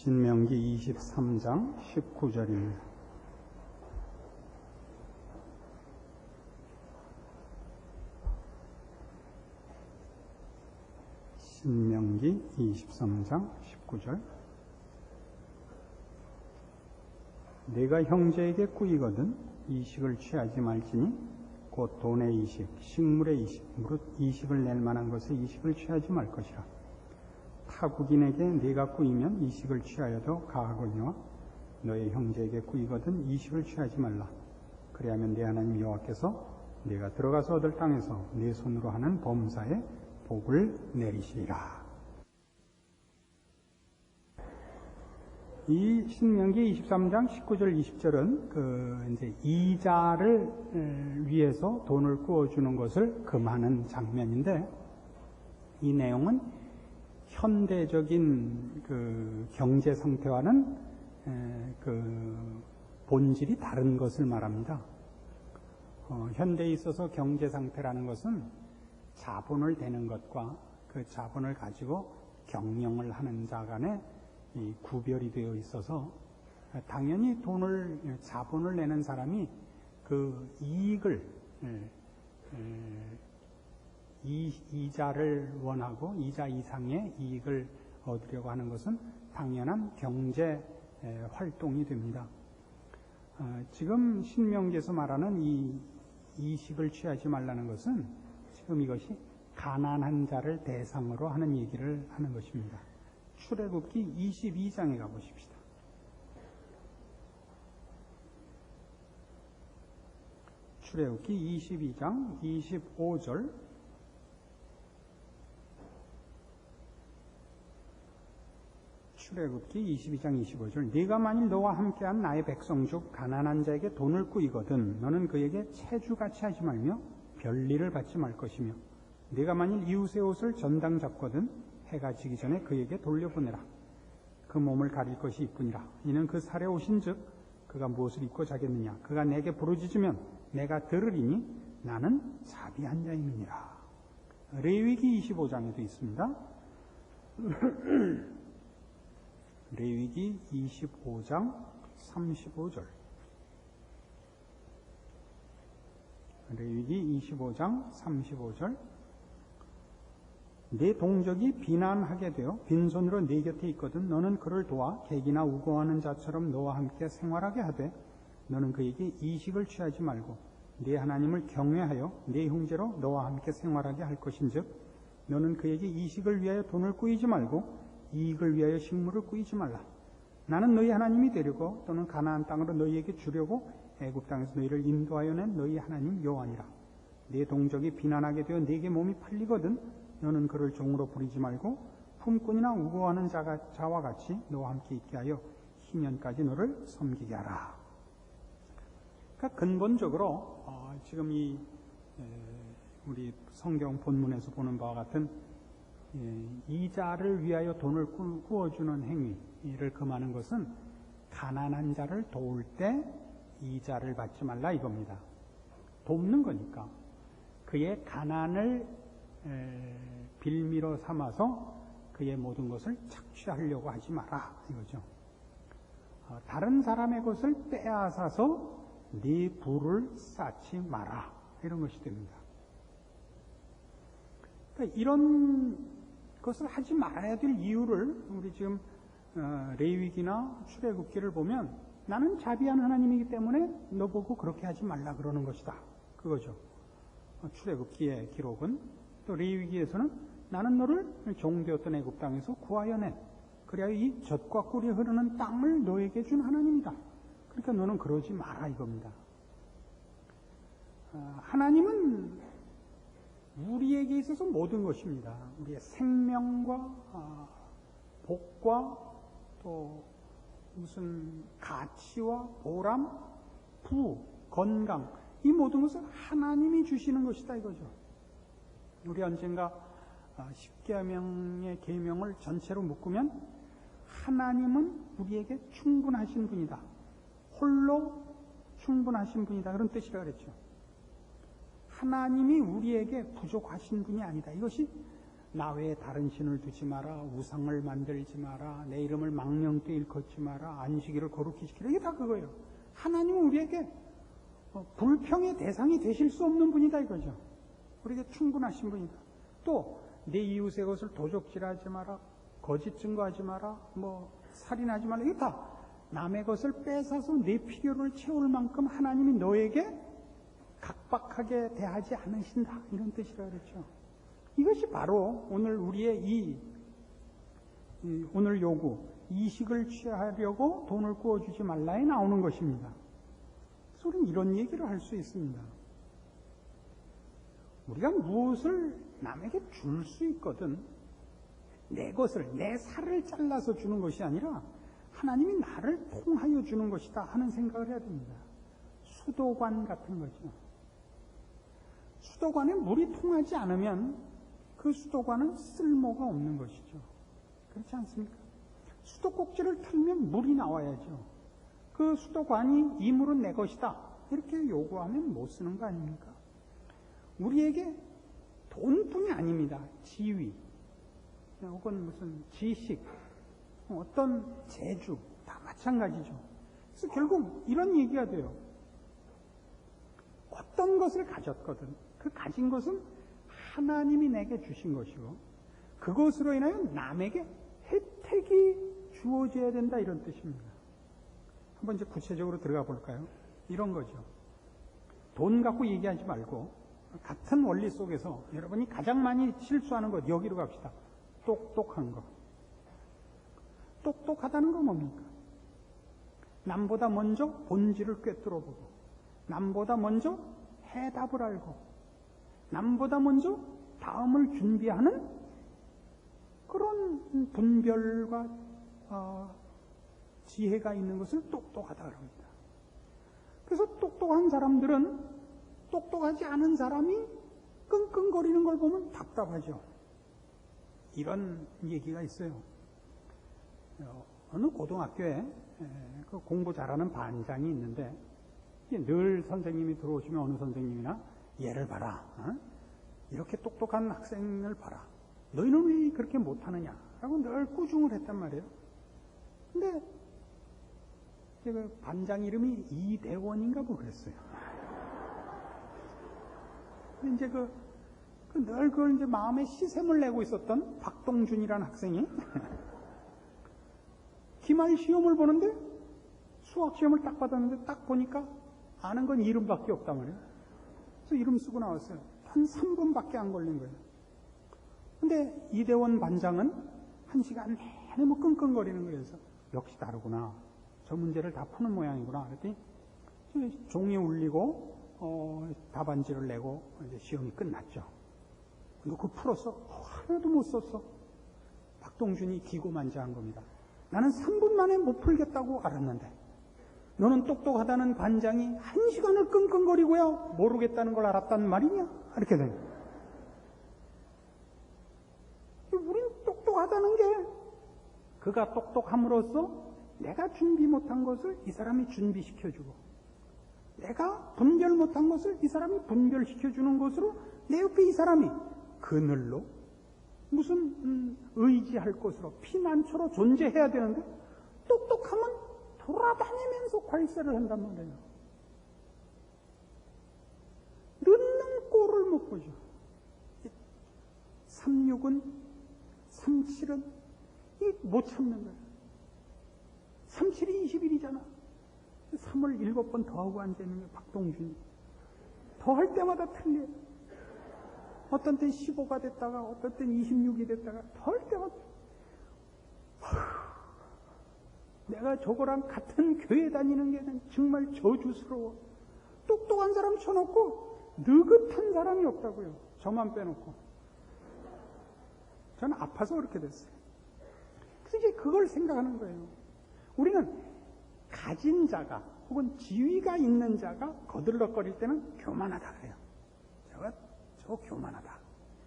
신명기 23장 19절입니다. 신명기 23장 19절. 내가 형제에게 꾸이거든 이식을 취하지 말지니 곧 돈의 이식, 식물의 이식, 무릇 이식을 낼 만한 것에 이식을 취하지 말 것이라. 타국인에게 네가 꾸이면 이식을 취하여도 가하거니와 너의 형제에게 꾸이거든 이식을 취하지 말라. 그리하면 네 하나님 여호와께서 네가 들어가서 얻을 땅에서 네 손으로 하는 범사에 복을 내리시리라. 이 신명기 23장 19절 20절은 이제 이자를 위해서 돈을 꾸어주는 것을 금하는 장면인데, 이 내용은 현대적인 경제 상태와는 본질이 다른 것을 말합니다. 현대에 있어서 경제 상태라는 것은 자본을 대는 것과 그 자본을 가지고 경영을 하는 자 간에 이 구별이 되어 있어서, 당연히 자본을 내는 사람이 그 이익을, 이자를 원하고 이자 이상의 이익을 얻으려고 하는 것은 당연한 경제 활동이 됩니다. 지금 신명기에서 말하는 이 이식을 취하지 말라는 것은 지금 이것이 가난한 자를 대상으로 하는 얘기를 하는 것입니다. 출애굽기 22장에 가보십시다. 출애굽기 22장 25절. 출애굽기 22장 25절. 네가 만일 너와 함께한 나의 백성 중 가난한 자에게 돈을 꾸이거든 너는 그에게 체주같이 하지 말며 별리를 받지 말 것이며, 네가 만일 이웃의 옷을 전당 잡거든 해가 지기 전에 그에게 돌려보내라. 그 몸을 가릴 것이 이뿐이라. 이는 그 살에 오신즉 그가 무엇을 입고 자겠느냐. 그가 내게 부르짖으면 내가 들으리니 나는 자비한 자임이니라. 레위기 25장에도 있습니다. 레위기 25장 35절. 레위기 25장 35절. 네 동족이 비난하게 되어 빈손으로 네 곁에 있거든 너는 그를 도와 객이나 우고하는 자처럼 너와 함께 생활하게 하되 너는 그에게 이식을 취하지 말고 네 하나님을 경외하여 네 형제로 너와 함께 생활하게 할 것인즉 너는 그에게 이식을 위하여 돈을 꾸이지 말고 이익을 위하여 식물을 꾸이지 말라. 나는 너희 하나님이 되려고 또는 가나안 땅으로 너희에게 주려고 애굽 땅에서 너희를 인도하여 낸 너희 하나님 여호와니라. 네 동족이 비난하게 되어 네게 몸이 팔리거든 너는 그를 종으로 부리지 말고 품꾼이나 우고하는 자와 같이 너와 함께 있게 하여 희년까지 너를 섬기게 하라. 그러니까 근본적으로 지금 우리 성경 본문에서 보는 바와 같은 이자를 위하여 돈을 꾸어주는 행위를 금하는 것은 가난한 자를 도울 때 이자를 받지 말라 이겁니다. 돕는 거니까 그의 가난을 빌미로 삼아서 그의 모든 것을 착취하려고 하지 마라 이거죠. 다른 사람의 것을 빼앗아서 네 부를 쌓지 마라 이런 것이 됩니다. 그러니까 이런 것을 하지 말아야 될 이유를 우리 지금 레위기나 출애굽기를 보면 나는 자비한 하나님이기 때문에 너 보고 그렇게 하지 말라 그러는 것이다 그거죠. 출애굽기의 기록은 또 레위기에서는 나는 너를 종되었던 애굽 땅에서 구하여 낸 그래야 이 젖과 꿀이 흐르는 땅을 너에게 준 하나님이다. 그러니까 너는 그러지 마라 이겁니다. 하나님은 우리에게 있어서 모든 것입니다. 우리의 생명과 복과 또 무슨 가치와 보람, 부, 건강 이 모든 것을 하나님이 주시는 것이다 이거죠. 우리 언젠가 십계명의 계명을 전체로 묶으면 하나님은 우리에게 충분하신 분이다. 홀로 충분하신 분이다. 그런 뜻이라 그랬죠. 하나님이 우리에게 부족하신 분이 아니다. 이것이 나 외에 다른 신을 두지 마라, 우상을 만들지 마라, 내 이름을 망령되이 일컫지 마라, 안식일을 거룩히 지키라. 이게 다 그거예요. 하나님은 우리에게 불평의 대상이 되실 수 없는 분이다 이거죠. 우리에게 충분하신 분이다. 또 내 이웃의 것을 도적질하지 마라, 거짓 증거하지 마라, 살인하지 마라. 이게 다 남의 것을 뺏어서 내 필요를 채울 만큼 하나님이 너에게 각박하게 대하지 않으신다, 이런 뜻이라 그랬죠. 이것이 바로 오늘 우리의 오늘 요구, 이식을 취하려고 돈을 구워주지 말라에 나오는 것입니다. 그래서 우리는 이런 얘기를 할 수 있습니다. 우리가 무엇을 남에게 줄 수 있거든 내 것을, 내 살을 잘라서 주는 것이 아니라 하나님이 나를 통하여 주는 것이다 하는 생각을 해야 됩니다. 수도관 같은 거죠. 수도관에 물이 통하지 않으면 그 수도관은 쓸모가 없는 것이죠. 그렇지 않습니까? 수도꼭지를 틀면 물이 나와야죠. 그 수도관이 이 물은 내 것이다 이렇게 요구하면 못 쓰는 거 아닙니까? 우리에게 돈뿐이 아닙니다. 지위 혹은 무슨 지식, 어떤 재주 다 마찬가지죠. 그래서 결국 이런 얘기가 돼요. 어떤 것을 가졌거든 그 가진 것은 하나님이 내게 주신 것이고 그것으로 인하여 남에게 혜택이 주어져야 된다, 이런 뜻입니다. 한번 이제 구체적으로 들어가 볼까요? 이런 거죠. 돈 갖고 얘기하지 말고 같은 원리 속에서 여러분이 가장 많이 실수하는 것, 여기로 갑시다. 똑똑한 거. 똑똑하다는 건 뭡니까? 남보다 먼저 본질을 꿰뚫어 보고, 남보다 먼저 해답을 알고, 남보다 먼저 다음을 준비하는 그런 분별과 지혜가 있는 것을 똑똑하다고 합니다. 그래서 똑똑한 사람들은 똑똑하지 않은 사람이 끙끙거리는 걸 보면 답답하죠. 이런 얘기가 있어요. 어느 고등학교에 그 공부 잘하는 반장이 있는데 늘 선생님이 들어오시면 어느 선생님이나 얘를 봐라, 이렇게 똑똑한 학생을 봐라, 너희는 왜 그렇게 못하느냐 라고 늘 꾸중을 했단 말이에요. 근데 그 반장 이름이 이대원인가 뭐 그랬어요. 이제 늘 그걸 이제 마음에 시샘을 내고 있었던 박동준이라는 학생이 기말 시험을 보는데 수학 시험을 딱 받았는데 딱 보니까 아는 건 이름밖에 없단 말이에요. 그래서 이름 쓰고 나왔어요. 한 3분밖에 안 걸린 거예요. 근데 이대원 반장은 1시간 내내 끙끙거리는 거예요. 그래서 역시 다르구나. 저 문제를 다 푸는 모양이구나. 그랬더니 종이 울리고 답안지를 내고 이제 시험이 끝났죠. 너 그거 풀었어? 하나도 못 썼어. 박동준이 기고만장한 겁니다. 나는 3분 만에 못 풀겠다고 알았는데 너는 똑똑하다는 반장이 1시간을 끙끙거리고야 모르겠다는 걸 알았단 말이냐? 이렇게 된 거예요. 우린 똑똑하다는 게 그가 똑똑함으로써 내가 준비 못한 것을 이 사람이 준비시켜주고 내가 분별 못한 것을 이 사람이 분별시켜주는 것으로 내 옆에 이 사람이 그늘로 무슨 의지할 것으로 피난처로 존재해야 되는데 똑똑하면 돌아다니면서 괄세를 한단 말이에요. 늦는 꼴을 못 보죠. 36은 37은 못 참는 거예요. 37이 21이잖아. 3을 7번 더하고 앉아있는 게 박동준이. 더 할 때마다 틀려요. 어떤 땐 15가 됐다가 어떤 땐 26이 됐다가 더 할 때마다 내가 저거랑 같은 교회 다니는 게 정말 저주스러워. 똑똑한 사람 쳐놓고 느긋한 사람이 없다고요. 저만 빼놓고. 저는 아파서 그렇게 됐어요. 그래서 이제 그걸 생각하는 거예요. 우리는 가진 자가 혹은 지위가 있는 자가 거들럭거릴 때는 교만하다 그래요. 저거 교만하다.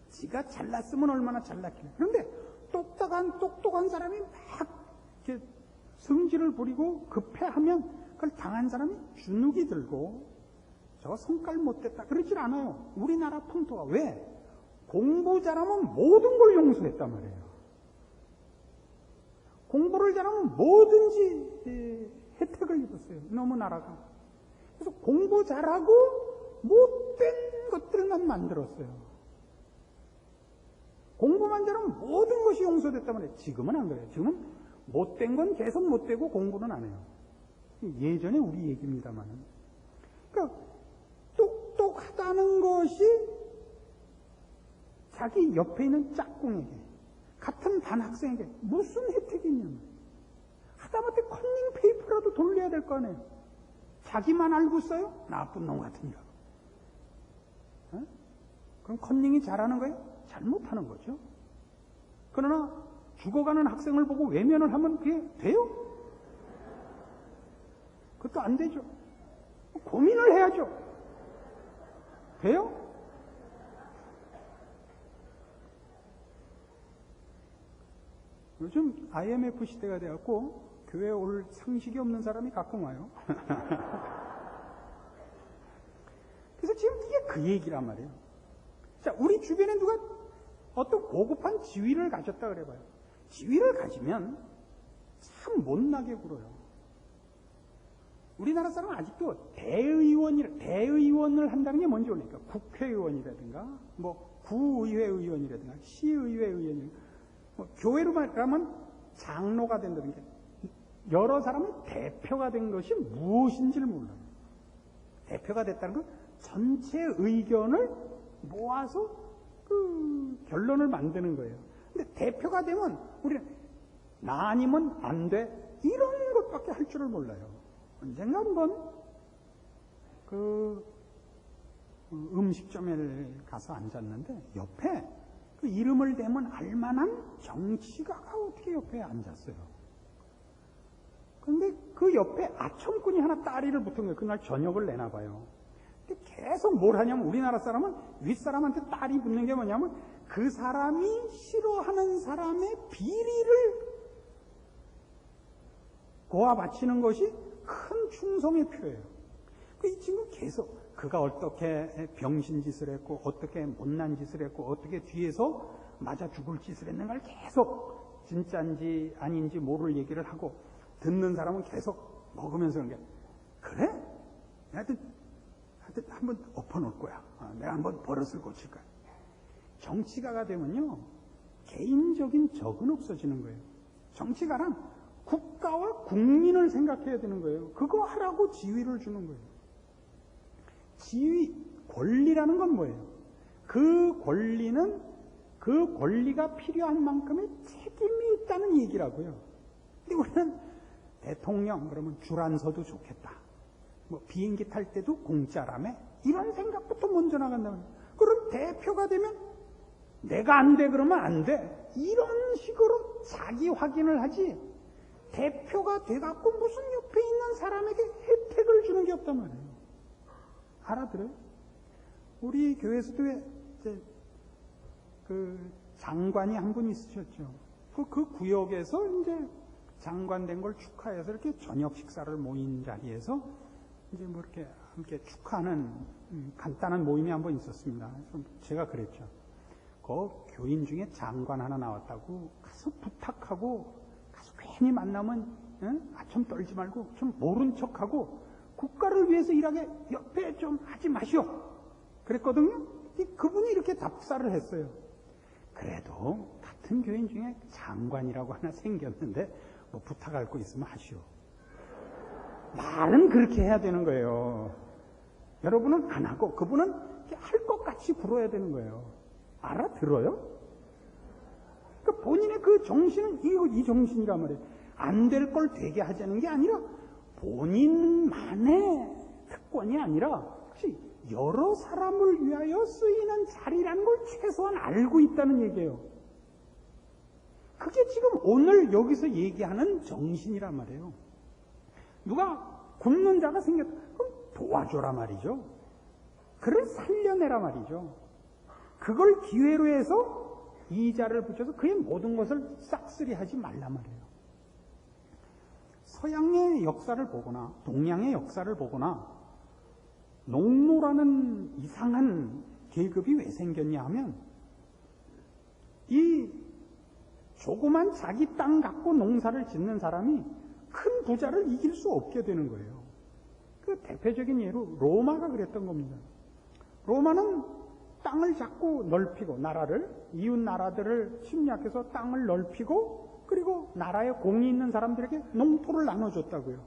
지가 잘났으면 얼마나 잘났길래. 그런데 똑똑한 사람이 막 이렇게 성질을 부리고 급해하면 그걸 당한 사람이 주눅이 들고 저거 성깔 못됐다 그러질 않아요. 우리나라 풍토가. 왜? 공부 잘하면 모든 걸 용서했단 말이에요. 공부를 잘하면 뭐든지 혜택을 입었어요. 너무 나라가. 그래서 공부 잘하고 못된 것들만 만들었어요. 공부만 잘하면 모든 것이 용서됐단 말이에요. 지금은 안 그래요. 지금은 못된 건 계속 못되고 공부는 안 해요. 예전에 우리 얘기입니다만. 그러니까 똑똑하다는 것이 자기 옆에 있는 짝꿍에게, 같은 반 학생에게 무슨 혜택이 있냐면, 하다못해 컨닝 페이퍼라도 돌려야 될 거 아니에요. 자기만 알고 써요? 나쁜 놈 같으니까. 그럼 컨닝이 잘하는 거예요? 잘못하는 거죠. 그러나 죽어가는 학생을 보고 외면을 하면 그게 돼요? 그것도 안 되죠. 고민을 해야죠. 돼요? 요즘 IMF 시대가 되었고 교회에 올 상식이 없는 사람이 가끔 와요. 그래서 지금 이게 그 얘기란 말이에요. 자, 우리 주변에 누가 어떤 고급한 지위를 가졌다 그래봐요. 지위를 가지면 참 못나게 굴어요. 우리나라 사람은 아직도 대의원을 한다는 게 뭔지 모르니까 국회의원이라든가 뭐 구의회 의원이라든가 시의회 의원이라든가 뭐 교회로 말하면 장로가 된다는 게 여러 사람의 대표가 된 것이 무엇인지를 몰라요. 대표가 됐다는 건 전체 의견을 모아서 그 결론을 만드는 거예요. 근데 대표가 되면 우리는 나 아니면 안 돼 이런 것밖에 할 줄을 몰라요. 언젠가 한번 그 음식점에 가서 앉았는데 옆에 그 이름을 대면 알만한 정치가가 어떻게 옆에 앉았어요. 그런데 그 옆에 아첨꾼이 하나 따리를 붙은 거예요. 그날 저녁을 내나 봐요. 근데 계속 뭘 하냐면 우리나라 사람은 윗사람한테 딸이 붙는 게 뭐냐면 그 사람이 싫어하는 사람의 비리를 고아 바치는 것이 큰 충성의 표예요. 이 친구 계속 그가 어떻게 병신짓을 했고 어떻게 못난 짓을 했고 어떻게 뒤에서 맞아 죽을 짓을 했는가를 계속 진짜인지 아닌지 모를 얘기를 하고 듣는 사람은 계속 먹으면서 그런 게 그래? 하여튼 한번 엎어놓을 거야. 내가 한번 버릇을 고칠 거야. 정치가가 되면요 개인적인 적은 없어지는 거예요. 정치가란 국가와 국민을 생각해야 되는 거예요. 그거 하라고 지위를 주는 거예요. 지위, 권리라는 건 뭐예요? 그 권리는 그 권리가 필요한 만큼의 책임이 있다는 얘기라고요. 근데 우리는 대통령 그러면 줄 안 서도 좋겠다. 뭐 비행기 탈 때도 공짜라며 이런 생각부터 먼저 나간다면 그럼 대표가 되면 내가 안 돼 그러면 안 돼. 이런 식으로 자기 확인을 하지 대표가 돼갖고 무슨 옆에 있는 사람에게 혜택을 주는 게 없단 말이에요. 알아들어요? 우리 교회에서도 이제 그 장관이 한 분 있으셨죠. 그 구역에서 이제 장관 된 걸 축하해서 이렇게 저녁 식사를 모인 자리에서 이제 뭐 이렇게 함께 축하하는 간단한 모임이 한 번 있었습니다. 제가 그랬죠. 그 교인 중에 장관 하나 나왔다고 가서 부탁하고 가서 괜히 만나면 아첨 떨지 말고 좀 모른 척하고 국가를 위해서 일하게 옆에 좀 하지 마시오. 그랬거든요. 그분이 이렇게 답사를 했어요. 그래도 같은 교인 중에 장관이라고 하나 생겼는데 뭐 부탁할 거 있으면 하시오. 말은 그렇게 해야 되는 거예요. 여러분은 안 하고 그분은 할 것 같이 굴어야 되는 거예요. 알아들어요? 그러니까 본인의 그 정신은 이 정신이란 말이에요. 안 될 걸 되게 하자는 게 아니라 본인만의 특권이 아니라 혹시 여러 사람을 위하여 쓰이는 자리라는 걸 최소한 알고 있다는 얘기예요. 그게 지금 오늘 여기서 얘기하는 정신이란 말이에요. 누가 굶는 자가 생겼다. 그럼 도와줘라 말이죠. 그를 살려내라 말이죠. 그걸 기회로 해서 이자를 붙여서 그의 모든 것을 싹쓸이 하지 말란 말이에요. 서양의 역사를 보거나 동양의 역사를 보거나 농노라는 이상한 계급이 왜 생겼냐 하면 이 조그만 자기 땅 갖고 농사를 짓는 사람이 큰 부자를 이길 수 없게 되는 거예요. 그 대표적인 예로 로마가 그랬던 겁니다. 로마는 땅을 자꾸 넓히고 이웃 나라들을 침략해서 땅을 넓히고 그리고 나라에 공이 있는 사람들에게 농토를 나눠줬다고요.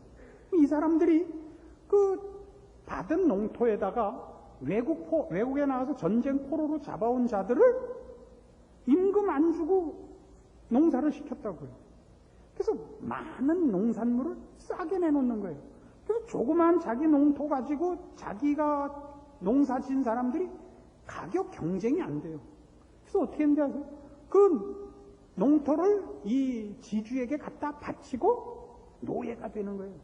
이 사람들이 그 받은 농토에다가 외국에 나가서 전쟁 포로로 잡아온 자들을 임금 안 주고 농사를 시켰다고요. 그래서 많은 농산물을 싸게 내놓는 거예요. 그래서 조그만 자기 농토 가지고 자기가 농사 지은 사람들이 가격 경쟁이 안 돼요. 그래서 어떻게 했는지 아세요? 그 농토를 이 지주에게 갖다 바치고 노예가 되는 거예요.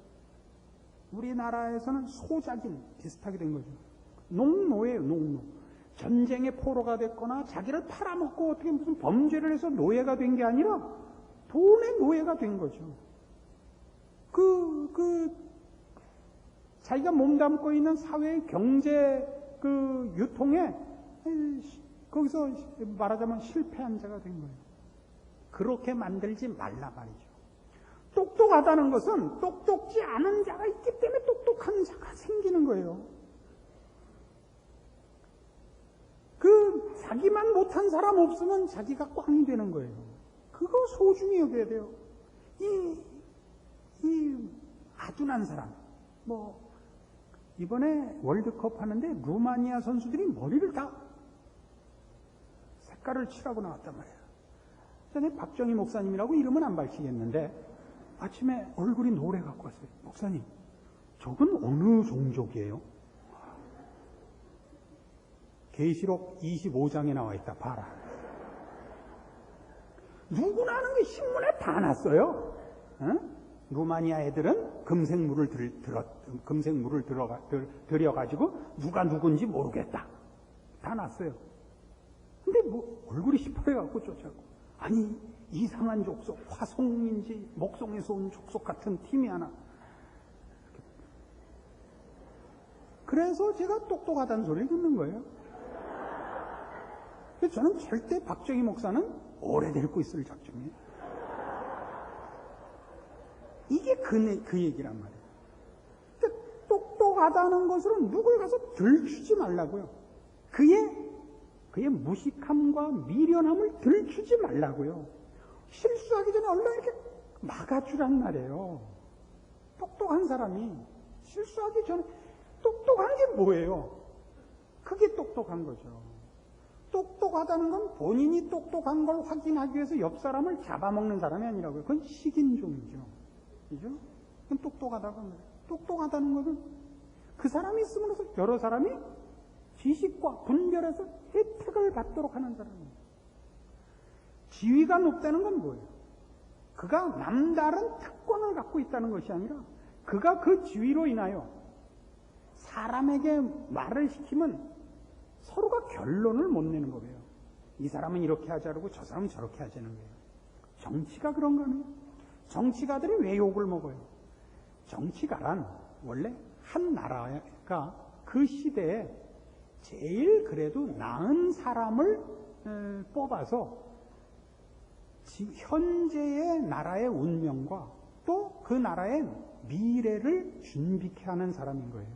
우리나라에서는 소작인 비슷하게 된 거죠. 농노예요, 농노. 전쟁의 포로가 됐거나 자기를 팔아먹고 어떻게 무슨 범죄를 해서 노예가 된 게 아니라 돈의 노예가 된 거죠. 자기가 몸담고 있는 사회의 경제 유통에 거기서 말하자면 실패한 자가 된 거예요. 그렇게 만들지 말라 말이죠. 똑똑하다는 것은 똑똑지 않은 자가 있기 때문에 똑똑한 자가 생기는 거예요. 자기만 못한 사람 없으면 자기가 꽝이 되는 거예요. 그거 소중히 여겨야 돼요. 이 아둔한 사람, 이번에 월드컵 하는데 루마니아 선수들이 머리를 다 색깔을 칠하고 나왔단 말이에요. 전에 박정희 목사님이라고 이름은 안 밝히겠는데 아침에 얼굴이 노래 갖고 왔어요. 목사님, 저건 어느 종족이에요? 계시록 25장에 나와 있다. 봐라. 누구나 하는 게 신문에 다 났어요. 응? 루마니아 애들은 금생물을 들여가지고 누가 누군지 모르겠다. 다 났어요. 근데 얼굴이 시퍼래갖고 쫓아가고. 아니, 이상한 족속, 화송인지 목송에서 온 족속 같은 팀이 하나. 그래서 제가 똑똑하다는 소리를 듣는 거예요. 그래서 저는 절대 박정희 목사는 오래 데리고 있을 작정이에요. 이게 그 얘기란 말이에요. 똑똑하다는 것으로 누굴 가서 들추지 말라고요. 그의 무식함과 미련함을 들추지 말라고요. 실수하기 전에 얼른 이렇게 막아주란 말이에요. 똑똑한 사람이 실수하기 전에 똑똑한 게 뭐예요? 그게 똑똑한 거죠. 똑똑하다는 건 본인이 똑똑한 걸 확인하기 위해서 옆 사람을 잡아먹는 사람이 아니라고요. 그건 식인종이죠. 그죠? 그건 똑똑하다고 합니다. 똑똑하다는 것은 그 사람이 있음으로써 여러 사람이 지식과 분별해서 혜택을 받도록 하는 사람이에요. 지위가 높다는 건 뭐예요? 그가 남다른 특권을 갖고 있다는 것이 아니라 그가 그 지위로 인하여 사람에게 말을 시키면 서로가 결론을 못 내는 거예요. 이 사람은 이렇게 하자고 저 사람은 저렇게 하자는 거예요. 정치가 그런 거는 정치가들이 왜 욕을 먹어요? 정치가란 원래 한 나라가 그 시대에 제일 그래도 나은 사람을 뽑아서 현재의 나라의 운명과 또 그 나라의 미래를 준비케 하는 사람인 거예요.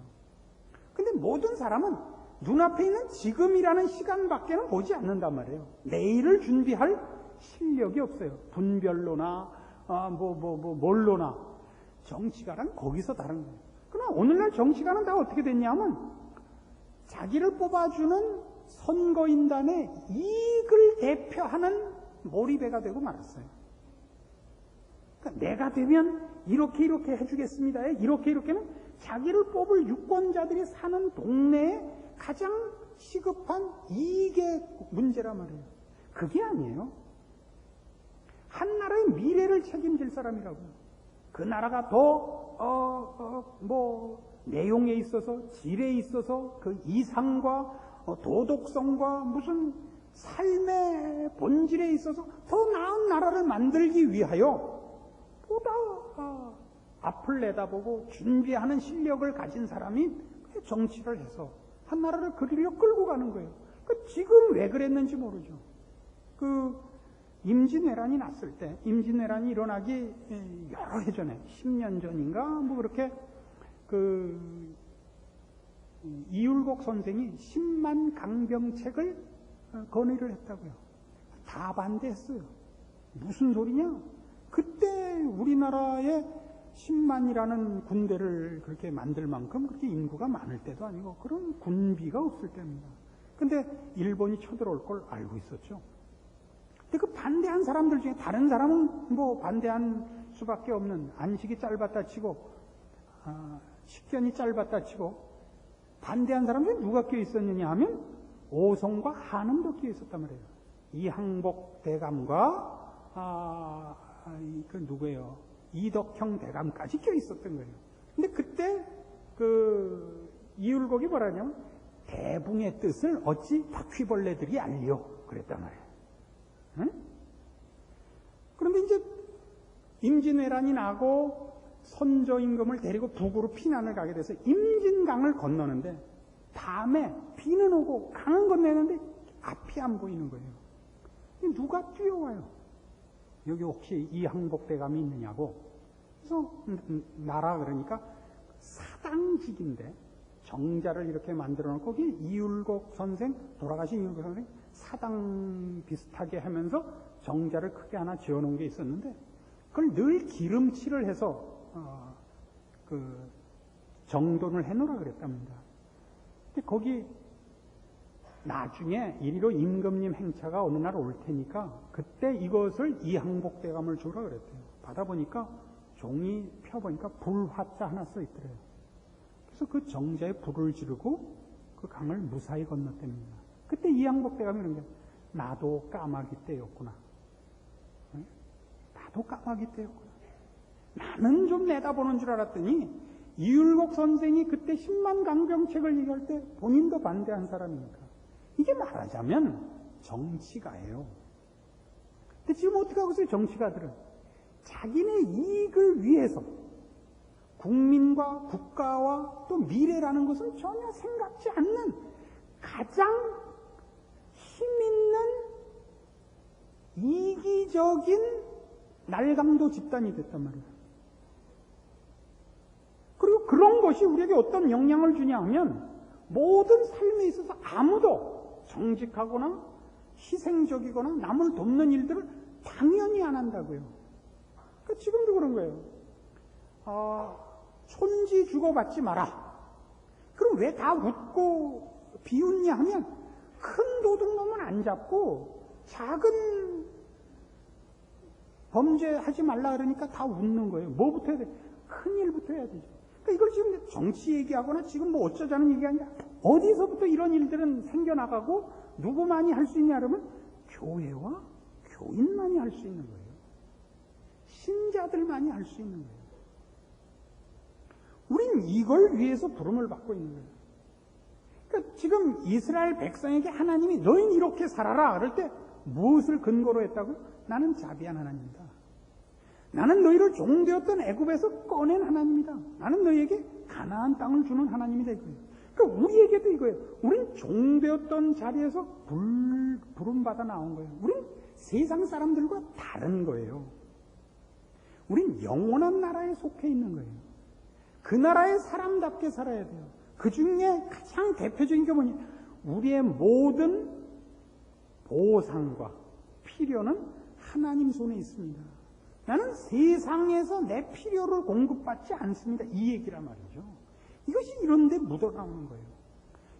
근데 모든 사람은 눈앞에 있는 지금이라는 시간밖에는 보지 않는단 말이에요. 내일을 준비할 실력이 없어요. 분별로나 뭘로나. 정치가란 거기서 다른 거예요. 그러나 오늘날 정치가는 다 어떻게 됐냐면 자기를 뽑아주는 선거인단의 이익을 대표하는 몰입애가 되고 말았어요. 그러니까 내가 되면 이렇게 해주겠습니다. 이렇게는 자기를 뽑을 유권자들이 사는 동네에 가장 시급한 이익의 문제란 말이에요. 그게 아니에요. 한 나라의 미래를 책임질 사람이라고요. 그 나라가 더 내용에 있어서 질에 있어서 그 이상과 도덕성과 무슨 삶의 본질에 있어서 더 나은 나라를 만들기 위하여 보다 앞을 내다보고 준비하는 실력을 가진 사람이 정치를 해서 한 나라를 그리로 끌고 가는 거예요. 지금 왜 그랬는지 모르죠. 임진왜란이 났을 때, 임진왜란이 일어나기 여러 해 전에, 10년 전인가, 뭐 그렇게 이율곡 선생이 10만 강병책을 건의를 했다고요. 다 반대했어요. 무슨 소리냐? 그때 우리나라에 10만이라는 군대를 그렇게 만들 만큼 그렇게 인구가 많을 때도 아니고 그런 군비가 없을 때입니다. 근데 일본이 쳐들어올 걸 알고 있었죠. 근데 그 반대한 사람들 중에 다른 사람은 뭐 반대한 수밖에 없는, 안식이 짧았다 치고 식견이 짧았다 치고 반대한 사람 중에 누가 껴 있었느냐 하면 오성과 한음도 껴 있었단 말이에요. 이항복 대감과 그 누구예요? 이덕형 대감까지 껴 있었던 거예요. 근데 그때 이율곡이 뭐라냐면 대붕의 뜻을 어찌 바퀴벌레들이 알려 그랬단 말이에요. 응? 그런데 이제 임진왜란이 나고 선조임금을 데리고 북으로 피난을 가게 돼서 임진강을 건너는데 밤에 비는 오고 강은 건너는데 앞이 안 보이는 거예요. 누가 뛰어와요? 여기 혹시 이항복 대감이 있느냐고. 그래서 나라 그러니까 사당직인데 정자를 이렇게 만들어 놓고 거기 이율곡 선생, 돌아가신 이율곡 선생 사당 비슷하게 하면서 정자를 크게 하나 지어놓은 게 있었는데 그걸 늘 기름칠을 해서 정돈을 해놓으라 그랬답니다. 근데 거기 나중에 이리로 임금님 행차가 어느 날 올 테니까 그때 이것을 이항복 대감을 주라 그랬대요. 받아보니까 종이 펴보니까 불화자 하나 써 있더래요. 그래서 그 정자에 불을 지르고 그 강을 무사히 건넜답니다. 그때 이항복 대감이 그런 게 나도 까마귀 때였구나. 나도 까마귀 때였구나. 나는 좀 내다보는 줄 알았더니 이율곡 선생이 그때 10만 강병책을 얘기할 때 본인도 반대한 사람이니까. 이게 말하자면 정치가예요. 근데 지금 어떻게 하고 있어요? 정치가들은 자기네 이익을 위해서 국민과 국가와 또 미래라는 것은 전혀 생각지 않는 가장 힘있는 이기적인 날강도 집단이 됐단 말이에요. 그리고 그런 것이 우리에게 어떤 영향을 주냐 하면 모든 삶에 있어서 아무도 정직하거나 희생적이거나 남을 돕는 일들을 당연히 안 한다고요. 그러니까 지금도 그런 거예요. 촌지 주고받지 마라. 그럼 왜 다 웃고 비웃냐 하면 큰 도둑놈은 안 잡고 작은 범죄하지 말라 그러니까 다 웃는 거예요. 뭐부터 해야 돼? 큰 일부터 해야 되죠. 그러니까 이걸 지금 정치 얘기하거나 지금 뭐 어쩌자는 얘기 아니라 어디서부터 이런 일들은 생겨나가고 누구만이 할 수 있냐 그러면 교회와 교인만이 할 수 있는 거예요. 신자들만이 할 수 있는 거예요. 우린 이걸 위해서 부름을 받고 있는 거예요. 그러니까 지금 이스라엘 백성에게 하나님이 너희는 이렇게 살아라 그럴 때 무엇을 근거로 했다고요? 나는 자비한 하나님이다. 나는 너희를 종되었던 애굽에서 꺼낸 하나님이다. 나는 너희에게 가나안 땅을 주는 하나님이다 이거예요. 그러니까 우리에게도 이거예요. 우린 종되었던 자리에서 부름받아 나온 거예요. 우린 세상 사람들과 다른 거예요. 우린 영원한 나라에 속해 있는 거예요. 그 나라의 사람답게 살아야 돼요. 그 중에 가장 대표적인 게 뭐냐? 우리의 모든 보상과 필요는 하나님 손에 있습니다. 나는 세상에서 내 필요를 공급받지 않습니다. 이 얘기란 말이죠. 이것이 이런 데 묻어나오는 거예요.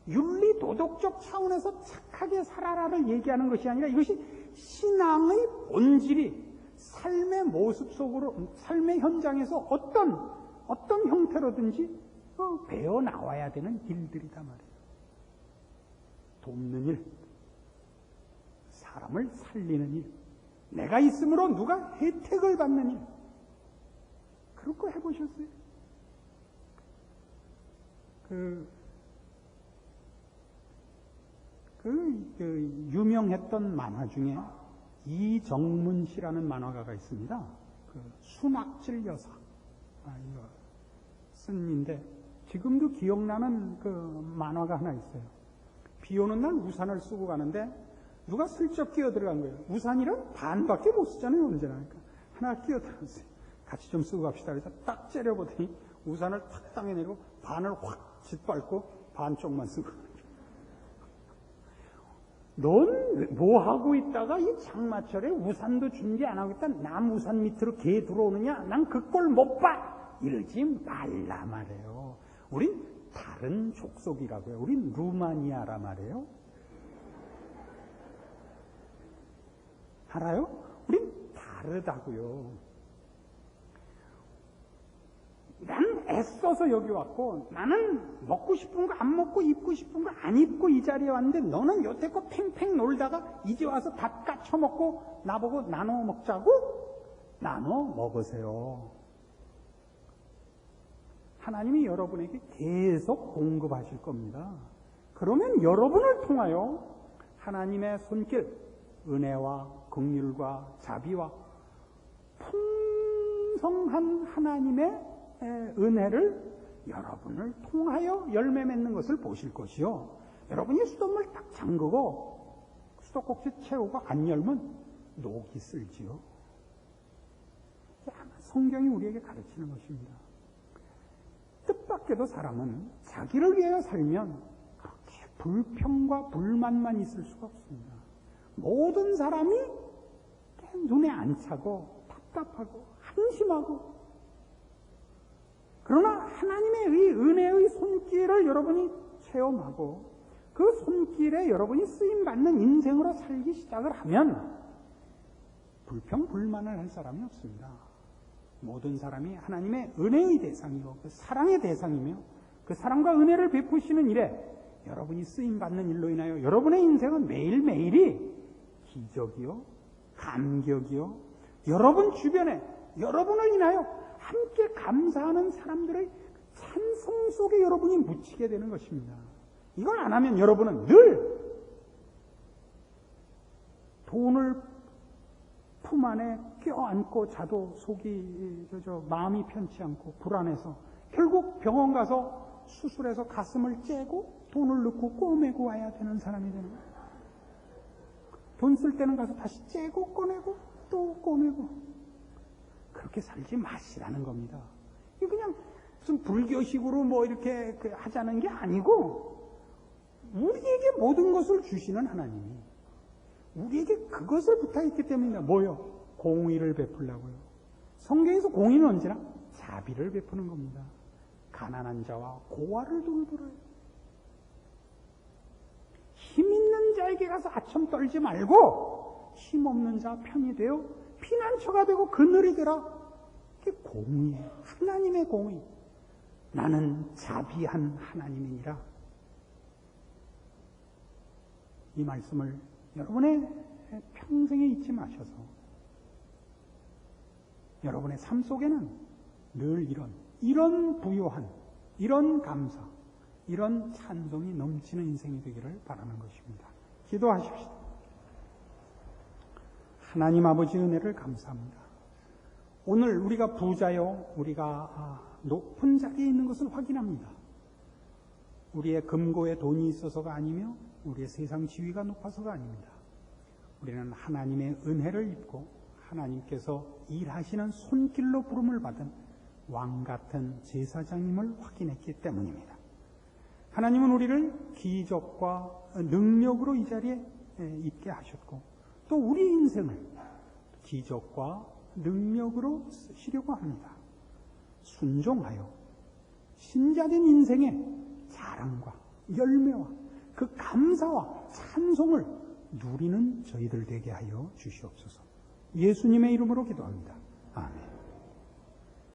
윤리 도덕적 차원에서 착하게 살아라를 얘기하는 것이 아니라 이것이 신앙의 본질이 삶의 모습 속으로, 삶의 현장에서 어떤 형태로든지 배어 나와야 되는 일들이다 말이에요. 돕는 일, 사람을 살리는 일, 내가 있으므로 누가 혜택을 받는 일, 그런 거 해보셨어요? 유명했던 만화 중에 이정문 씨라는 만화가가 있습니다. 순학질 여사 이거 쓴인데 지금도 기억나는 그 만화가 하나 있어요. 비 오는 날 우산을 쓰고 가는데 누가 슬쩍 끼어 들어간 거예요. 우산이랑 반밖에 못 쓰잖아요, 언제나. 그러니까 하나 끼어 들어갔어요. 같이 좀 쓰고 갑시다. 그래서 딱 째려보더니 우산을 탁 땅에 내리고 반을 확 짓밟고 반쪽만 쓰고. 넌 뭐 하고 있다가 이 장마철에 우산도 준비 안 하고 있다. 남 우산 밑으로 개 들어오느냐? 난 그 꼴 못 봐. 이러지 말라 말이에요. 우린 다른 족속이라고요. 우린 루마니아라 말이에요. 알아요? 우린 다르다고요. 난 애써서 여기 왔고 나는 먹고 싶은 거 안 먹고 입고 싶은 거 안 입고 이 자리에 왔는데 너는 여태껏 팽팽 놀다가 이제 와서 밥 까쳐 먹고 나보고 나눠 먹자고? 나눠 먹으세요. 하나님이 여러분에게 계속 공급하실 겁니다. 그러면 여러분을 통하여 하나님의 손길, 은혜와 긍휼과 자비와 풍성한 하나님의 은혜를 여러분을 통하여 열매 맺는 것을 보실 것이요. 여러분이 수돗물 딱 잠그고 수도꼭지 채우고 안 열면 녹이 쓸지요. 성경이 우리에게 가르치는 것입니다. 뜻밖에도 사람은 자기를 위하여 살면 그렇게 불평과 불만만 있을 수가 없습니다. 모든 사람이 눈에 안 차고 답답하고 한심하고, 그러나 하나님의 은혜의 손길을 여러분이 체험하고 그 손길에 여러분이 쓰임받는 인생으로 살기 시작을 하면 불평 불만을 할 사람이 없습니다. 모든 사람이 하나님의 은혜의 대상이고 그 사랑의 대상이며 그 사랑과 은혜를 베푸시는 일에 여러분이 쓰임받는 일로 인하여 여러분의 인생은 매일매일이 기적이요, 감격이요, 여러분 주변에 여러분을 인하여 함께 감사하는 사람들의 찬송 속에 여러분이 묻히게 되는 것입니다. 이걸 안 하면 여러분은 늘 돈을 품 안에 껴안고 자도 속이 마음이 편치 않고 불안해서 결국 병원 가서 수술해서 가슴을 째고 돈을 넣고 꼬매고 와야 되는 사람이 되는 거예요. 돈 쓸 때는 가서 다시 째고 꺼내고 또 꼬매고. 그렇게 살지 마시라는 겁니다. 이게 그냥 무슨 불교식으로 뭐 이렇게 하자는 게 아니고 우리에게 모든 것을 주시는 하나님이 우리에게 그것을 부탁했기 때문입니다. 뭐요? 공의를 베풀라고요. 성경에서 공의는 언제나 자비를 베푸는 겁니다. 가난한 자와 고아를 돌보라요. 힘 있는 자에게 가서 아첨 떨지 말고 힘 없는 자 편이 되어 피난처가 되고 그늘이 되라. 그게 공의예요. 하나님의 공의. 나는 자비한 하나님이니라. 이 말씀을 여러분의 평생에 잊지 마셔서 여러분의 삶 속에는 늘 이런 부요한, 이런 감사, 이런 찬송이 넘치는 인생이 되기를 바라는 것입니다. 기도하십시오. 하나님 아버지 은혜를 감사합니다. 오늘 우리가 부자요, 우리가 높은 자리에 있는 것을 확인합니다. 우리의 금고에 돈이 있어서가 아니며 우리의 세상 지위가 높아서가 아닙니다. 우리는 하나님의 은혜를 입고 하나님께서 일하시는 손길로 부름을 받은 왕같은 제사장님을 확인했기 때문입니다. 하나님은 우리를 기적과 능력으로 이 자리에 있게 하셨고 또 우리 인생을 기적과 능력으로 쓰시려고 합니다. 순종하여 신자된 인생의 자랑과 열매와 그 감사와 찬송을 누리는 저희들 되게 하여 주시옵소서. 예수님의 이름으로 기도합니다. 아멘.